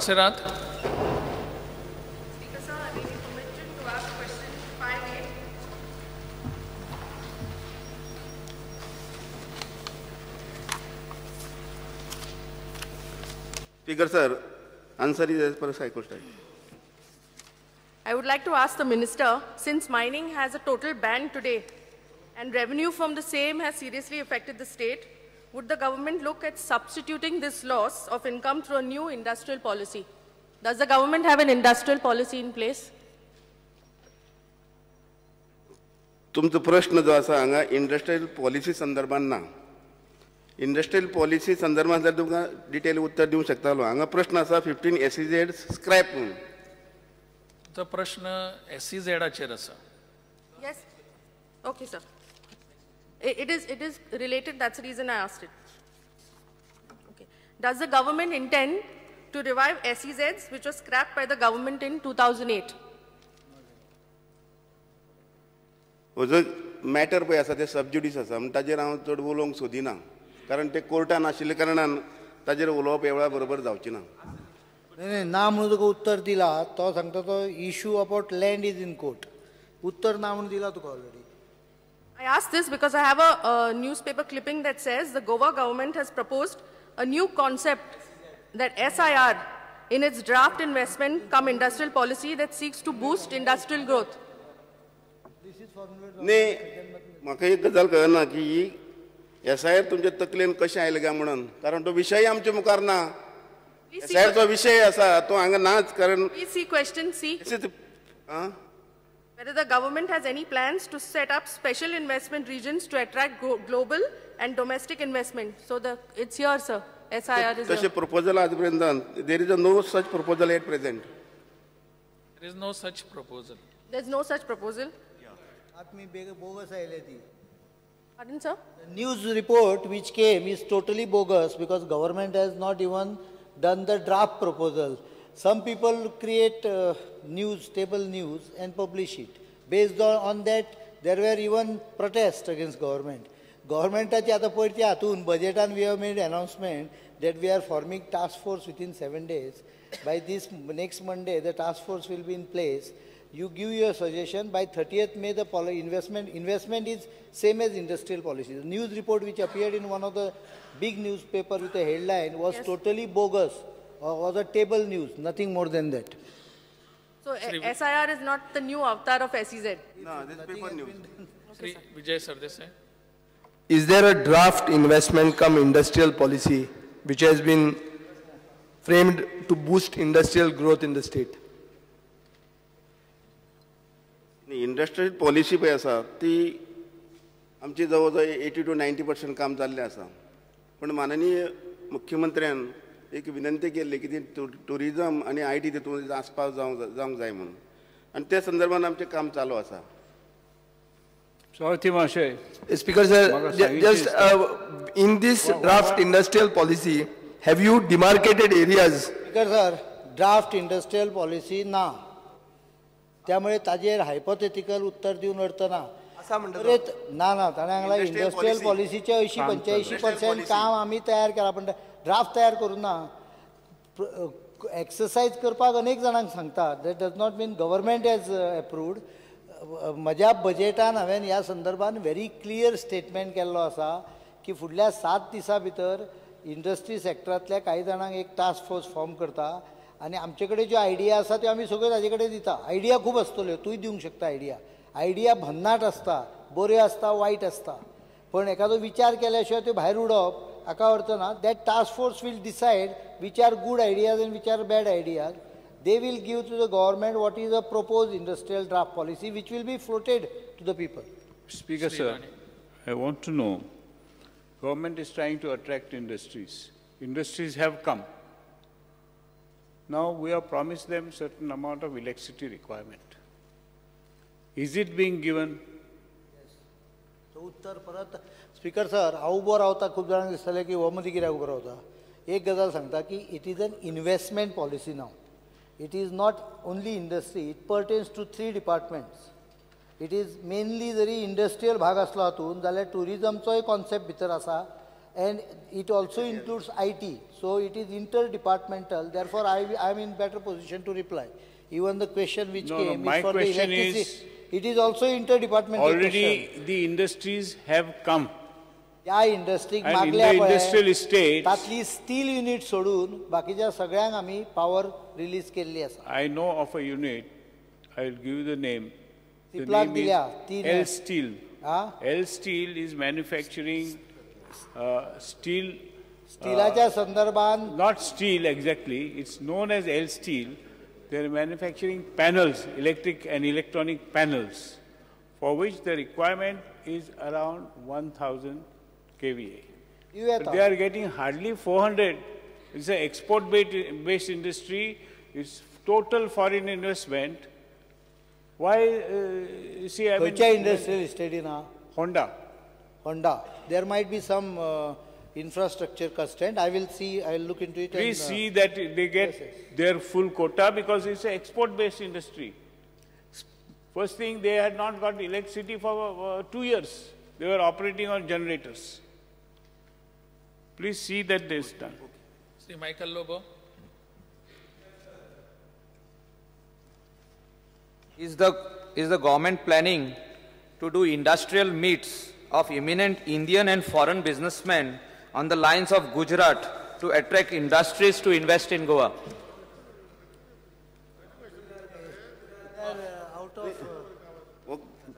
Sirat. Speaker sir, I may be permitted to ask question 5A. Speaker sir, answer is as per High Court. I would like to ask the minister, since mining has a total ban today and revenue from the same has seriously affected the state, would the government look at substituting this loss of income through a new industrial policy? Does the government have an industrial policy in place? तुमचो प्रश्न जो आसा हांगा industrial policy संदर्भात ना. Industrial policy संदर्भात जर तुमकां डिटेल उत्तर दिवंक शकतालो. हांगा प्रश्न आसा 15 SEZ स्क्रॅप म्हणून. तो प्रश्न SEZ आसा. Yes. Okay, sir. It is related. That's the reason I asked it. Okay. Does the government intend to revive SEZs, which was scrapped by the government in 2008? हो जो मॅटर पळय आसा ते सबज्युडिस आसा म्हण ताजेर हांव चड उलोवंक सोदिना कारण ते कोर्टान आशिल्ले कारणान ताजेर उलोवप हे वेळा बरोबर जावचें ना. नाही ना म्हणून तुका उत्तर दिला तो सांगता तो issue about land is in court. उत्तर ना म्हणून दिला तुका already. I ask this because I have a newspaper clipping that says the Goa government has proposed a new concept that SIR in its draft investment cum industrial policy that seeks to boost industrial growth. न्ही म्हाका एक गजाल कळना की SIR तुमच्या तकलेन कशें आयलें काय म्हणून कारण तो विशय आमच्या मुखार ना. SIR चो विशय आसा तो हांगा नाच कारण Please see question C. Whether the government has any plans to set up special investment regions to attract global and domestic investment. So it's here, sir. SIR is तशें here. proposal आज पर्यंत there is no such proposal at present. There is no such proposal. There's no such proposal. आत्मी bogus आयले ती. Pardon, sir? The news report which came is totally bogus because government has not even done the draft proposal. Some people create news, table news and publish it. Based on that, there were even protests against government. Governmentaची आता पळयती हातून budgetan we have made announcement that we are forming task force within 7 days. By this next Monday, the task force will be in place. You give your suggestion. By 30th May, the investment is same as industrial policy. The news report which appeared in one of the big newspaper with a headline was totally bogus. Was a table news, nothing more than that. So SIR is not the new avatar of SEZ. No, this paper news. Sri Vijay Sardesai. Is there a draft investment cum industrial policy which has been framed to boost industrial growth in the state? Industrial policy पळय आसा ती आमची जवळ जवळ 80 to 90% काम जाल्लें आसा. पण माननीय मुख्यमंत्र्यान एक विनंती केल्ली की ती टुरिजम आनी IT तितून आसपाव जावंक जाय म्हणून आनी त्या संदर्भात आमचें काम चालू आसा. Sarathy Mahashay. Speaker sir, just in this draft industrial policy, have you demarcated areas? Speaker sir, draft industrial policy ना. त्यामुळे ताजेर हायपोथेटिकल उत्तर दिवन अर्थ ना. ना ना ताणें सांगला इंडस्ट्रियल पॉलिसीचे 80-85% काम आमी तयार केला पण ड्राफ्ट तयार करूं ना. एक्सरसाइज करपाक अनेक जाणांक सांगता. That does not mean government has approved. म्हज्या बजेटान हांवें ह्या संदर्भान व्हेरी क्लियर स्टेटमेंट केल्लो आसा की फुडल्या 7 दिसां भितर इंडस्ट्री सेक्टरांतल्या कांय जाणांक एक टास्क फोर्स फॉर्म करता आनी आमचे कडेन ज्यो आयडिया आसा त्यो आमी सगळ्यो ताजे कडेन दिता. आयडिया खूब आसतल्यो, तूंय दिवंक शकता आयडिया भन्नाट आसता, बऱ्यो आसता, वायट आसता. पण एखादो विचार केल्या शिवाय त्यो भायर उडोवप हाका अर्थ ना. That task force will decide which are good ideas and which are bad ideas. They will give to the government what is a proposed industrial draft policy which will be floated to the people. Speaker sir, I want to know, government is trying to attract industries. Industries have come. Now we have promised them certain amount of electricity requirement. Is it being given? So उत्तर परत speaker sir हांव उबो रावता. खूब जाणांक दिसतलें की हो मदीं कित्याक उबो रावता. एक गजाल सांगता की it is an investment policy नाव. It is not only industry. It pertains to 3 departments. It is mainly जरी इंडस्ट्रियल भाग आसलो हातून जाल्यार टुरिजमचोय कॉन्सेप्ट भितर आसा and it also includes IT. So it is interdepartmental. Therefore, I am in better position to reply. Even the question which came my is for the question electricity. is It is also interdepartmental already question. the industries have come. या इंडस्ट्रीक And in मागल्या the पळय, industrial estates- तातली steel unit सोडून बाकीच्या सगळ्यांक आमी power release केल्ली आसा. I know of a unit, I will give you the name. The Siplak name दिल्या, is तीन L आहे. Steel. Ah? L Steel is manufacturing steel, स्टिलाच्या संदर्भात not steel exactly, it's known as L Steel. They are manufacturing panels, electric and electronic panels, for which the requirement is around 1000 kVA. But they are getting hardly 400. It's an export-based industry. It's total foreign investment. Why, you see, I खंयच्या mean, industrial इस्टेटीन आहा? Honda. Honda. There might be some infrastructure constraint. I will see, I will look into it. Please and, see that they get their full quota because it's an export-based industry. First thing, they had not got electricity for 2 years. They were operating on generators. Please see that this is done. Sri Michael Lobo. Is the government planning to do industrial meets of eminent Indian and foreign businessmen on the lines of Gujarat to attract industries to invest in Goa?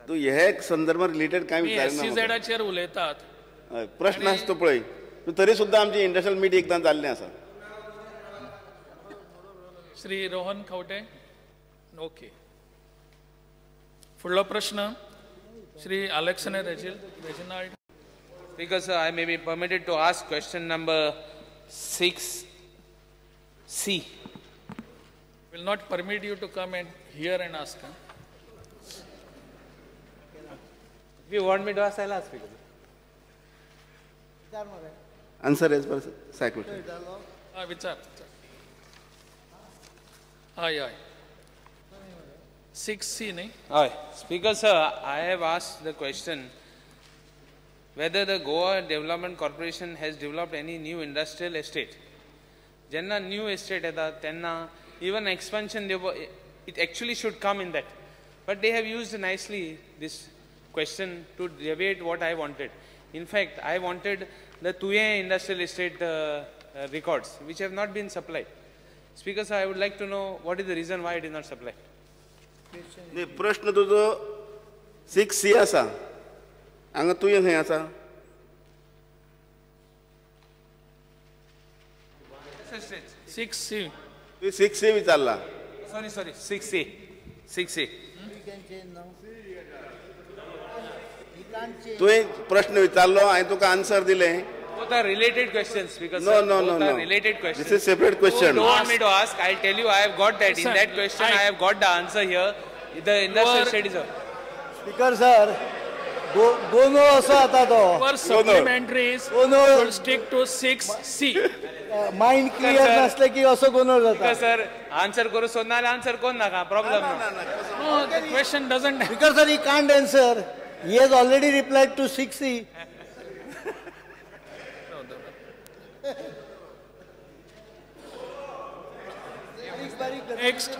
तू ह्या संदर्भात related काय मी विचारना म्हाका. SEZचेर उलयतात. हय, प्रश्न आसता पळय तरी सुद्दां आमची इंडस्ट्रियल मीट एकदां जाल्लें आसा. श्री रोहन खवटे. ओके. फुडलो प्रश्न Shri Alexander Reginald. Because I may be permitted to ask question number 6C. Will not permit you to come and hear and ask. If you want me to ask, I'll ask. Answer as per secretary. विचार. हय हय. 6C न्ही. Hi. Speaker sir, I have asked the question whether the Goa Development Corporation has developed any new industrial estate. Jenna new estate येता तेन्ना even expansion it actually should come in that. But they have used nicely this question to debate what I wanted. In fact, I wanted the Tuye industrial estate records which have not been supplied. Speaker sir, I would like to know what is the reason why it is not supplied. न्ही, प्रश्न तुजो 6C आसा. हांगा तुवें खंय आसा? 6C. तुवें 6C विचारला. Sorry, 6A. 6A. तुवें प्रश्न विचारलो हांवें तुका आन्सर दिलें. Both are related questions because No, sir, no, both no, are no. related questions. This is separate question. You don't want me to ask, I'll tell you I have got that. Listen, In that question, I- I have got the answer here. The industrial estate is speaker sir, गोनो असो आता तो. For supplementaries, Oh, no. should stick to 6C. Mind clear sir. नसले की असो गोनो जाता. because sir, answer करू सोदना answer कोण नाका problem no. No, the question doesn't. Because sir, he can't answer. He has already replied to 6C. Next.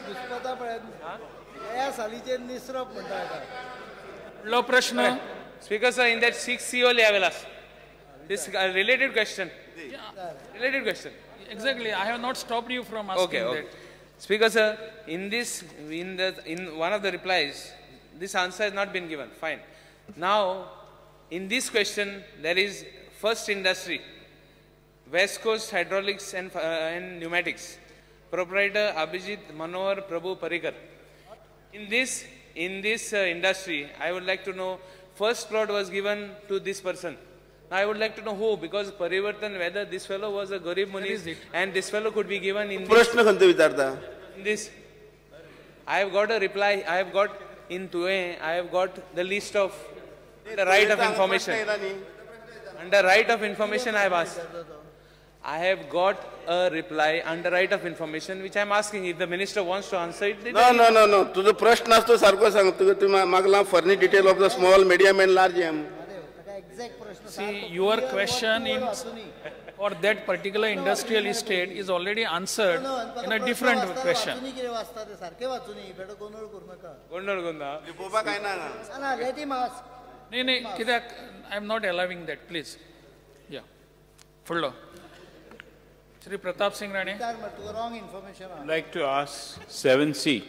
या सालीचे निसरप म्हणटा येता. फुडलो प्रश्न Speaker sir, in that 6C only I will ask. This related question. Related question. Exactly. I have not stopped you from asking Okay. that. Speaker sir, in one of the replies, this answer has not been given. Fine. Now, in this question, there is first industry, West Coast Hydraulics and Pneumatics, proprietor Abhijit Manohar Prabhu Parikar. In this industry, I would like to know, first plot was given to this person. Now I would like to know who, because Parivartan, whether this fellow was a Garib Munis and this fellow could be given in प्रश्न खंय विचारता? this. I have got a reply, I have got in Tuye, I have got the list of the right of information. Under right of information I have asked. I have got a reply under right of information which I am asking. If the minister wants to answer it, then No. तुजो प्रश्न आसतो सारको सांग. तुका मागला फर्नी detail of the small, medium and large एम. exact प्रश्न See, your question for that particular industrial estate is already answered in a different question. गोंधळ गोंधळ. लिपोवपाक काय ना हांगा. let him ask. No, कित्याक I am not allowing that, please. Yeah. Further. Shri Pratap Singh Rane. Wrong information. I'd like to ask 7C.